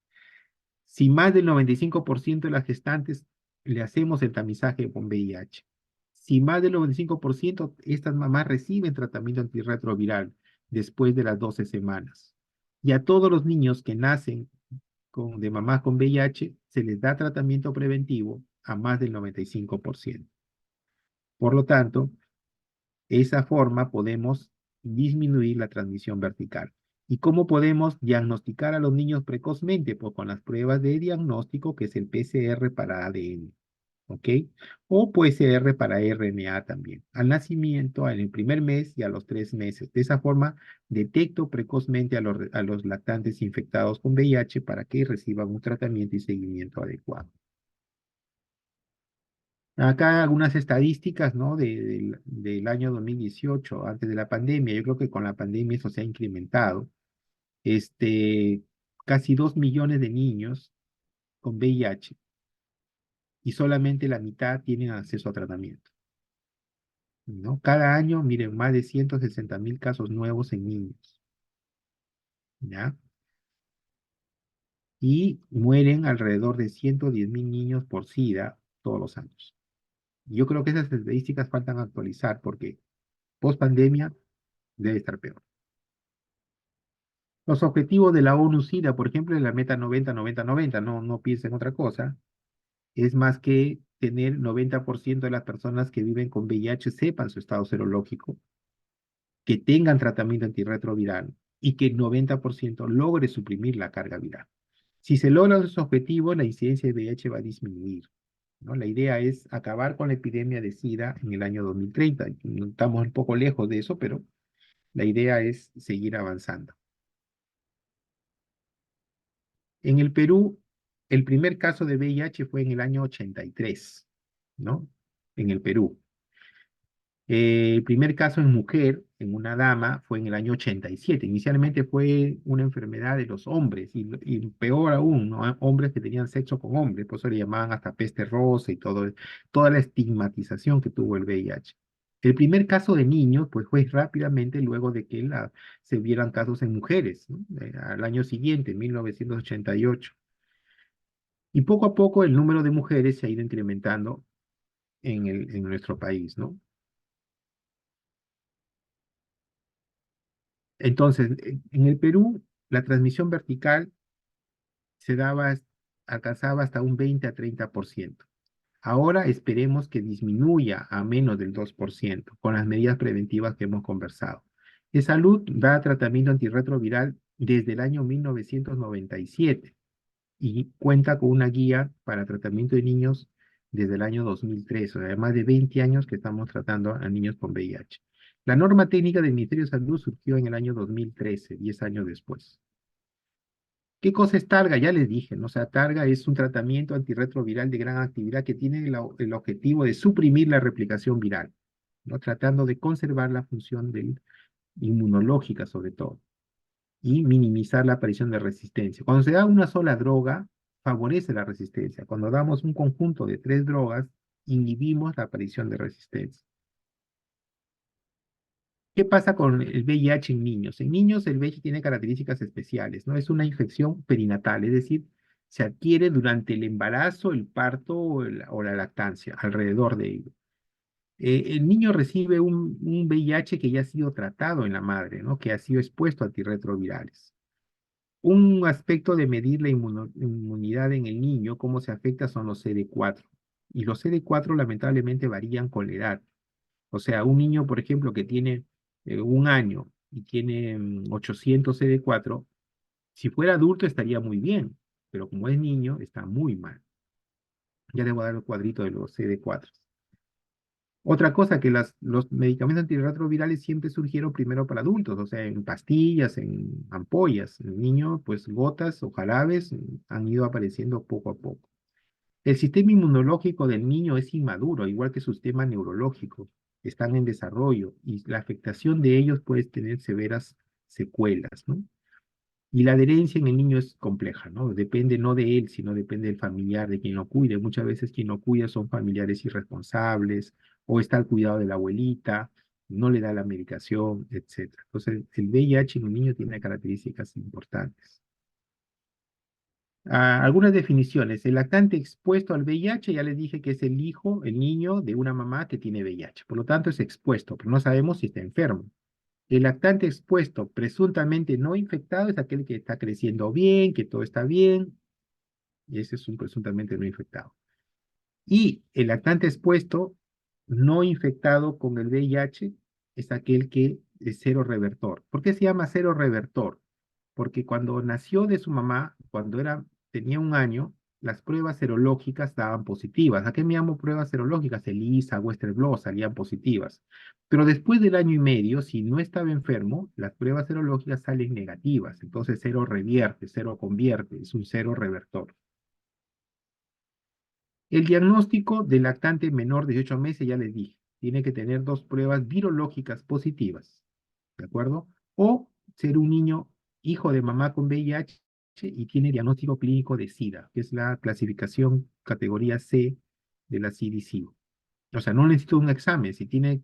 [SPEAKER 1] Si más del 95% de las gestantes le hacemos el tamizaje con VIH. Si más del 95%, estas mamás reciben tratamiento antirretroviral después de las 12 semanas. Y a todos los niños que nacen de mamás con VIH, se les da tratamiento preventivo a más del 95%. Por lo tanto, de esa forma podemos disminuir la transmisión vertical. ¿Y cómo podemos diagnosticar a los niños precozmente? Pues con las pruebas de diagnóstico, que es el PCR para ADN, ¿ok? O PCR para RNA también. Al nacimiento, en el primer mes y a los 3 meses. De esa forma, detecto precozmente a los lactantes infectados con VIH para que reciban un tratamiento y seguimiento adecuado. Acá algunas estadísticas, ¿no? Del año 2018, antes de la pandemia. Yo creo que con la pandemia eso se ha incrementado. Este, casi 2 millones de niños con VIH y solamente la mitad tienen acceso a tratamiento, ¿no? Cada año, miren, más de 160.000 casos nuevos en niños, ¿ya? Y mueren alrededor de 110.000 niños por SIDA todos los años. Yo creo que esas estadísticas faltan actualizar porque post pandemia debe estar peor. Los objetivos de la ONU-SIDA, por ejemplo, en la meta 90-90-90, no piensen otra cosa, es más que tener 90% de las personas que viven con VIH sepan su estado serológico, que tengan tratamiento antirretroviral y que el 90% logre suprimir la carga viral. Si se logran esos objetivos, la incidencia de VIH va a disminuir, ¿no? La idea es acabar con la epidemia de SIDA en el año 2030. Estamos un poco lejos de eso, pero la idea es seguir avanzando. En el Perú, el primer caso de VIH fue en el año 83, ¿no? En el Perú. El primer caso en mujer, en una dama, fue en el año 87. Inicialmente fue una enfermedad de los hombres y peor aún, ¿no? Hombres que tenían sexo con hombres, por eso le llamaban hasta peste rosa y toda la estigmatización que tuvo el VIH. El primer caso de niños, pues fue rápidamente luego de que se vieran casos en mujeres, ¿no? Al año siguiente, 1988. Y poco a poco el número de mujeres se ha ido incrementando en nuestro país, ¿no? Entonces, en el Perú, la transmisión vertical se daba, alcanzaba hasta un 20 a 30%. Ahora esperemos que disminuya a menos del 2% con las medidas preventivas que hemos conversado. De salud da tratamiento antirretroviral desde el año 1997 y cuenta con una guía para tratamiento de niños desde el año 2003, o sea, más de 20 años que estamos tratando a niños con VIH. La norma técnica del Ministerio de Salud surgió en el año 2013, 10 años después. ¿Qué cosa es Targa? Ya les dije, ¿no? O sea, Targa es un tratamiento antirretroviral de gran actividad que tiene el objetivo de suprimir la replicación viral, ¿no? Tratando de conservar la función inmunológica sobre todo y minimizar la aparición de resistencia. Cuando se da una sola droga, favorece la resistencia. Cuando damos un conjunto de 3 drogas, inhibimos la aparición de resistencia. ¿Qué pasa con el VIH en niños? En niños el VIH tiene características especiales, ¿no? Es una infección perinatal, es decir, se adquiere durante el embarazo, el parto o la lactancia, alrededor de ello. El niño recibe un VIH que ya ha sido tratado en la madre, ¿no? Que ha sido expuesto a antirretrovirales. Un aspecto de medir la inmunidad en el niño, cómo se afecta, son los CD4. Y los CD4 lamentablemente varían con la edad. O sea, un niño, por ejemplo, que tiene 1 año y tiene 800 CD4, si fuera adulto estaría muy bien, pero como es niño, está muy mal. Ya le voy a dar el cuadrito de los CD4. Otra cosa, que los medicamentos antirretrovirales siempre surgieron primero para adultos, o sea, en pastillas, en ampollas. En niños, pues gotas o jarabes han ido apareciendo poco a poco. El sistema inmunológico del niño es inmaduro, igual que su sistema neurológico. Están en desarrollo y la afectación de ellos puede tener severas secuelas, ¿no? Y la adherencia en el niño es compleja, ¿no? Depende no de él, sino depende del familiar, de quien lo cuide. Muchas veces quien lo cuida son familiares irresponsables o está al cuidado de la abuelita, no le da la medicación, etc. Entonces, el VIH en un niño tiene características importantes. Algunas definiciones. El lactante expuesto al VIH, ya les dije que es el hijo, el niño de una mamá que tiene VIH. Por lo tanto, es expuesto, pero no sabemos si está enfermo. El lactante expuesto, presuntamente no infectado, es aquel que está creciendo bien, que todo está bien, y ese es un presuntamente no infectado. Y el lactante expuesto, no infectado con el VIH, es aquel que es cero revertor. ¿Por qué se llama cero revertor? Porque cuando nació de su mamá, cuando tenía 1 año, las pruebas serológicas daban positivas. ¿A qué me llamo pruebas serológicas? ELISA, Western blot salían positivas. Pero después del 1 año y medio, si no estaba enfermo, las pruebas serológicas salen negativas. Entonces cero revierte, cero convierte, es un cero revertor. El diagnóstico del lactante menor de 18 meses, ya les dije, tiene que tener 2 pruebas virológicas positivas, ¿de acuerdo? O ser un niño hijo de mamá con VIH y tiene diagnóstico clínico de SIDA, que es la clasificación categoría C de la CDC. O sea, no necesito un examen. Si tiene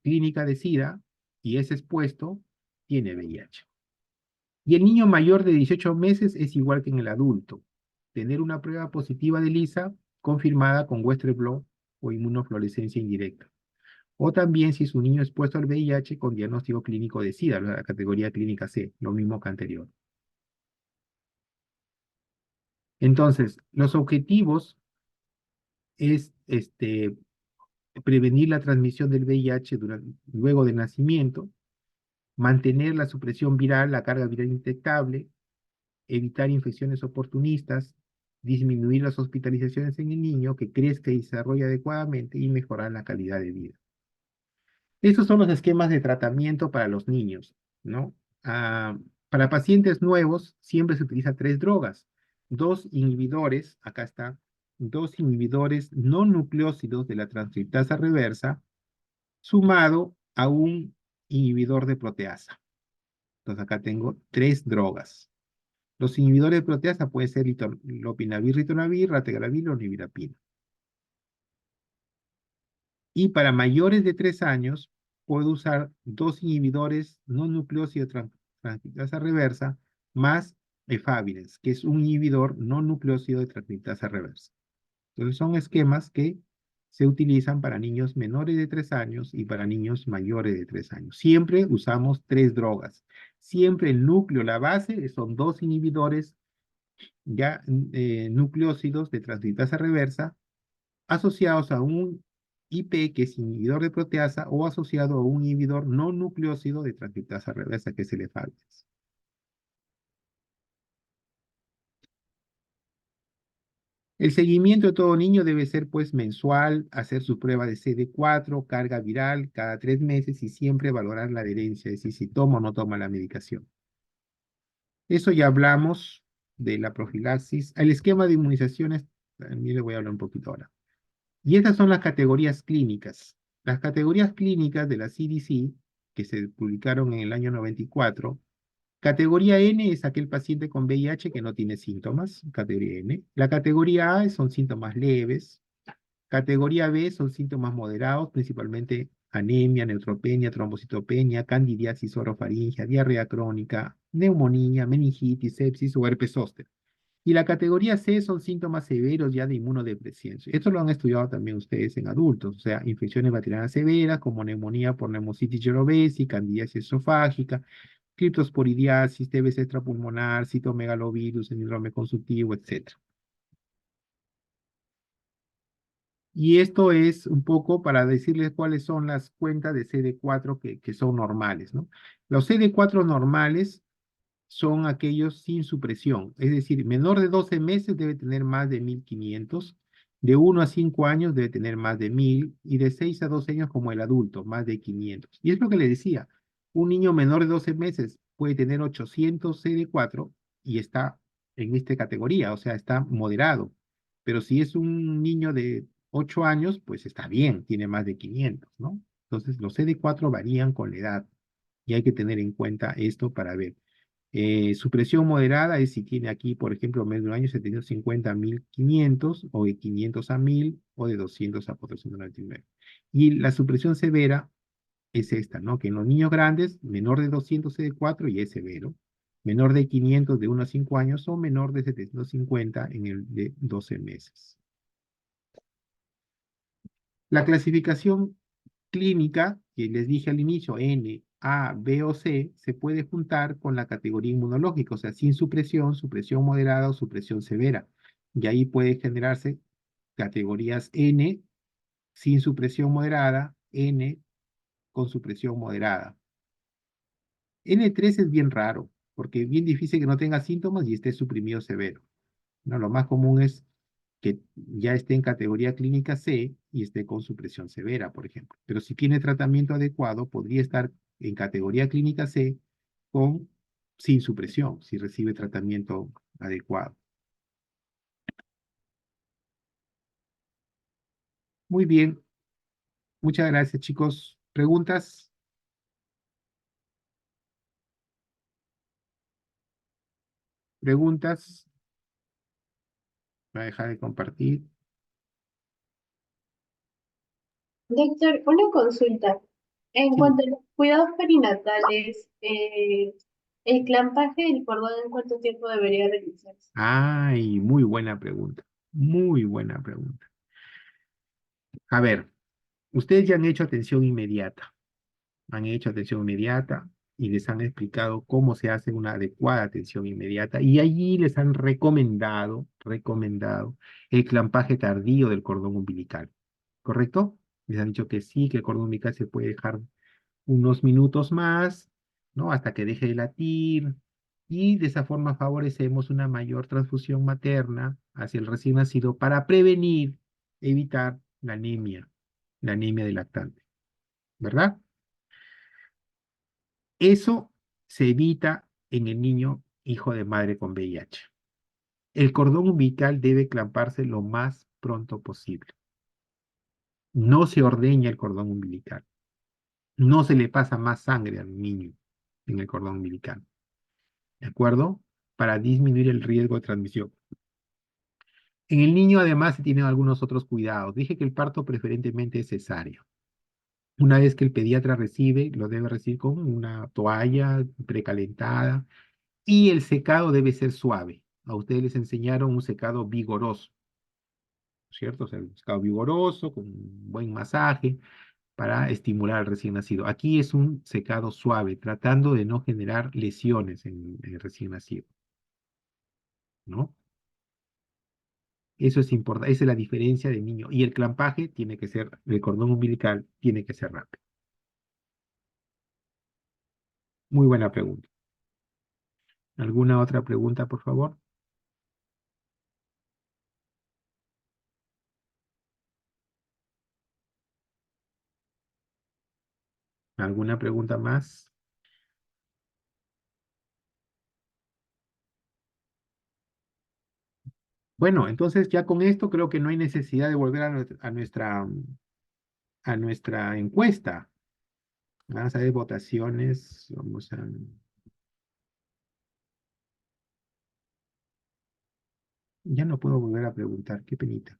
[SPEAKER 1] clínica de SIDA y es expuesto, tiene VIH. Y el niño mayor de 18 meses es igual que en el adulto. Tener una prueba positiva de ELISA confirmada con Western blot o inmunofluorescencia indirecta. O también si es un niño expuesto al VIH con diagnóstico clínico de SIDA, la categoría clínica C, lo mismo que anterior. Entonces, los objetivos es prevenir la transmisión del VIH luego del nacimiento, mantener la supresión viral, la carga viral indetectable, evitar infecciones oportunistas, disminuir las hospitalizaciones en el niño, que crezca y se desarrolle adecuadamente y mejorar la calidad de vida. Estos son los esquemas de tratamiento para los niños, ¿no? Para pacientes nuevos siempre se utiliza 3 drogas, 2 inhibidores, acá está, 2 inhibidores no nucleósidos de la transcriptasa reversa, sumado a un inhibidor de proteasa. Entonces acá tengo 3 drogas. Los inhibidores de proteasa pueden ser lopinavir, ritonavir, ratigaravir o nevirapina. Y para mayores de 3 años, puedo usar 2 inhibidores no nucleósidos de transcriptasa reversa más efavirenz, que es un inhibidor no nucleósido de transcriptasa reversa. Entonces son esquemas que se utilizan para niños menores de 3 años y para niños mayores de 3 años. Siempre usamos 3 drogas. Siempre el núcleo, la base, son 2 inhibidores ya nucleósidos de transcriptasa reversa asociados a un IP, que es inhibidor de proteasa, o asociado a un inhibidor no nucleósido de transcriptasa reversa, que es el efavirenz. El seguimiento de todo niño debe ser pues mensual, hacer su prueba de CD4, carga viral cada 3 meses y siempre valorar la adherencia, es decir, si toma o no toma la medicación. Eso ya hablamos de la profilaxis. El esquema de inmunizaciones, también le voy a hablar un poquito ahora. Y estas son las categorías clínicas. Las categorías clínicas de la CDC, que se publicaron en el año 94, categoría N es aquel paciente con VIH que no tiene síntomas, categoría N. La categoría A son síntomas leves. Categoría B son síntomas moderados, principalmente anemia, neutropenia, trombocitopenia, candidiasis orofaringia, diarrea crónica, neumonía, meningitis, sepsis o herpes zóster. Y la categoría C son síntomas severos ya de inmunodepresión. Esto lo han estudiado también ustedes en adultos, o sea, infecciones bacterianas severas como neumonía por Pneumocystis jirovecii, candidiasis esofágica, criptosporidiasis, TBC extrapulmonar, citomegalovirus, síndrome consultivo, etc. Y esto es un poco para decirles cuáles son las cuentas de CD4 que son normales, ¿no? Los CD4 normales son aquellos sin supresión, es decir, menor de 12 meses debe tener más de 1500, de 1 a 5 años debe tener más de 1000, y de 6 a 12 años como el adulto, más de 500. Y es lo que le decía, un niño menor de 12 meses puede tener 800 CD4 y está en esta categoría, o sea, está moderado. Pero si es un niño de 8 años, pues está bien, tiene más de 500, ¿no? Entonces, los CD4 varían con la edad y hay que tener en cuenta esto para ver. Supresión moderada es si tiene aquí, por ejemplo, menos de un año, 750 a 1500, o de 500 a 1000, o de 200 a 499. Y la supresión severa es esta, ¿no? Que en los niños grandes, menor de 200 CD4 y es severo, menor de 500 de 1 a 5 años, o menor de 750 en el de 12 meses. La clasificación clínica, que les dije al inicio, N, A, B o C, se puede juntar con la categoría inmunológica, o sea, sin supresión, supresión moderada o supresión severa. Y ahí puede generarse categorías N, sin supresión moderada, N, con supresión moderada. N3 es bien raro, porque es bien difícil que no tenga síntomas y esté suprimido severo, ¿no? Lo más común es que ya esté en categoría clínica C y esté con supresión severa, por ejemplo. Pero si tiene tratamiento adecuado, podría estar en categoría clínica C sin supresión, si recibe tratamiento adecuado. Muy bien. Muchas gracias, chicos. ¿Preguntas? ¿Preguntas? Voy a dejar de compartir.
[SPEAKER 6] Doctor, una consulta. En
[SPEAKER 1] Sí.
[SPEAKER 6] cuanto a los cuidados perinatales, el clampaje del cordón, ¿en cuánto tiempo debería realizarse?
[SPEAKER 1] Ay, muy buena pregunta. Muy buena pregunta. A ver, ustedes ya han hecho atención inmediata. Han hecho atención inmediata y les han explicado cómo se hace una adecuada atención inmediata y allí les han recomendado el clampaje tardío del cordón umbilical, ¿correcto? Les han dicho que sí, que el cordón umbilical se puede dejar unos minutos más, ¿no? Hasta que deje de latir y de esa forma favorecemos una mayor transfusión materna hacia el recién nacido para prevenir, evitar la anemia del lactante, ¿verdad? Eso se evita en el niño hijo de madre con VIH. El cordón umbilical debe clamparse lo más pronto posible. No se ordeña el cordón umbilical. No se le pasa más sangre al niño en el cordón umbilical. ¿De acuerdo? Para disminuir el riesgo de transmisión. En el niño además se tienen algunos otros cuidados. Dije que el parto preferentemente es cesárea. Una vez que el pediatra recibe, lo debe recibir con una toalla precalentada y el secado debe ser suave. A ustedes les enseñaron un secado vigoroso, ¿cierto? O sea, un secado vigoroso, con un buen masaje para estimular al recién nacido. Aquí es un secado suave, tratando de no generar lesiones en el recién nacido, ¿no? Eso es importante, esa es la diferencia del niño. Y el clampaje tiene que ser, el cordón umbilical tiene que ser rápido. Muy buena pregunta. ¿Alguna otra pregunta, por favor? ¿Alguna pregunta más? Bueno, entonces ya con esto creo que no hay necesidad de volver a nuestra encuesta. Vamos a ver votaciones. Vamos a... Ya no puedo volver a preguntar. Qué penita.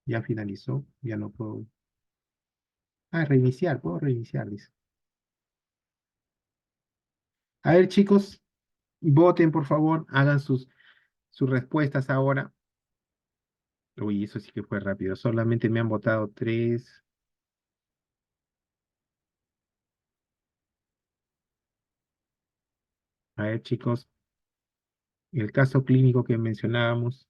[SPEAKER 1] Ya finalizó. Ya no puedo. Ah, reiniciar. Puedo reiniciar, dice. A ver, chicos, voten, por favor. Hagan sus respuestas ahora. Uy, eso sí que fue rápido. Solamente me han votado 3. A ver, chicos, el caso clínico que mencionábamos.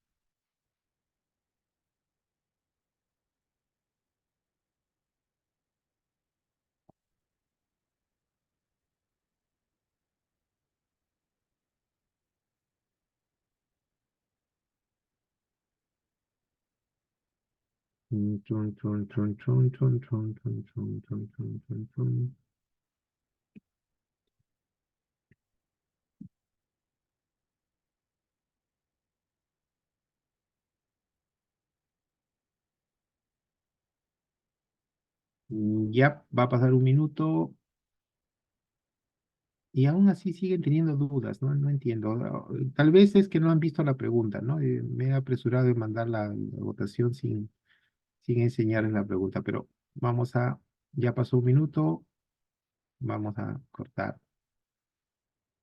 [SPEAKER 1] Chun, chun, chun, chun, chun, chun, chun, chun, chun, chun, chun, chun. Ya va a pasar un minuto y aún así siguen teniendo dudas, ¿no? No entiendo. Tal vez es que no han visto la pregunta, ¿no? Me he apresurado en mandar la votación sin enseñar en la pregunta, pero ya pasó un minuto, vamos a cortar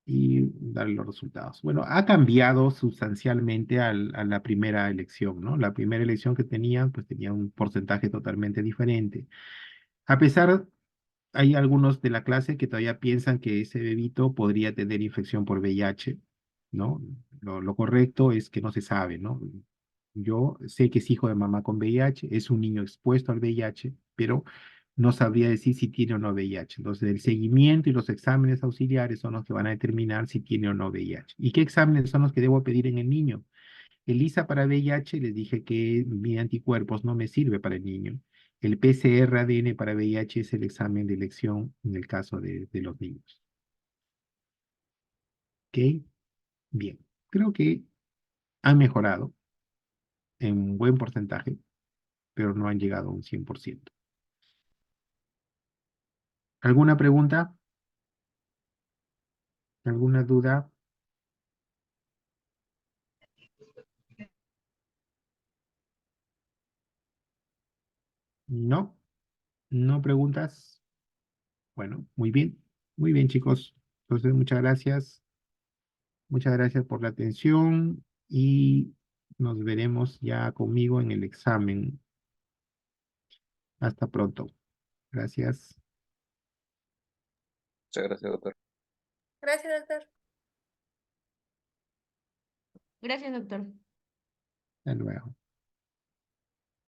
[SPEAKER 1] y dar los resultados. Bueno, ha cambiado sustancialmente a la primera elección, ¿no? La primera elección que tenían, pues tenía un porcentaje totalmente diferente. A pesar, hay algunos de la clase que todavía piensan que ese bebito podría tener infección por VIH, ¿no? Lo correcto es que no se sabe, ¿no? Yo sé que es hijo de mamá con VIH, es un niño expuesto al VIH, pero no sabría decir si tiene o no VIH. Entonces, el seguimiento y los exámenes auxiliares son los que van a determinar si tiene o no VIH. ¿Y qué exámenes son los que debo pedir en el niño? El ELISA para VIH, les dije que mi anticuerpos no me sirve para el niño. El PCR ADN para VIH es el examen de elección en el caso de los niños. ¿Ok? Bien. Creo que han mejorado en un buen porcentaje. pero no han llegado a un 100%. ¿Alguna pregunta? ¿Alguna duda? ¿No? ¿No preguntas? Bueno, muy bien, chicos. Entonces, muchas gracias. Muchas gracias por la atención y nos veremos ya conmigo en el examen. Hasta pronto. Gracias.
[SPEAKER 3] Muchas gracias, doctor.
[SPEAKER 4] Gracias, doctor.
[SPEAKER 5] Gracias, doctor.
[SPEAKER 1] Hasta luego.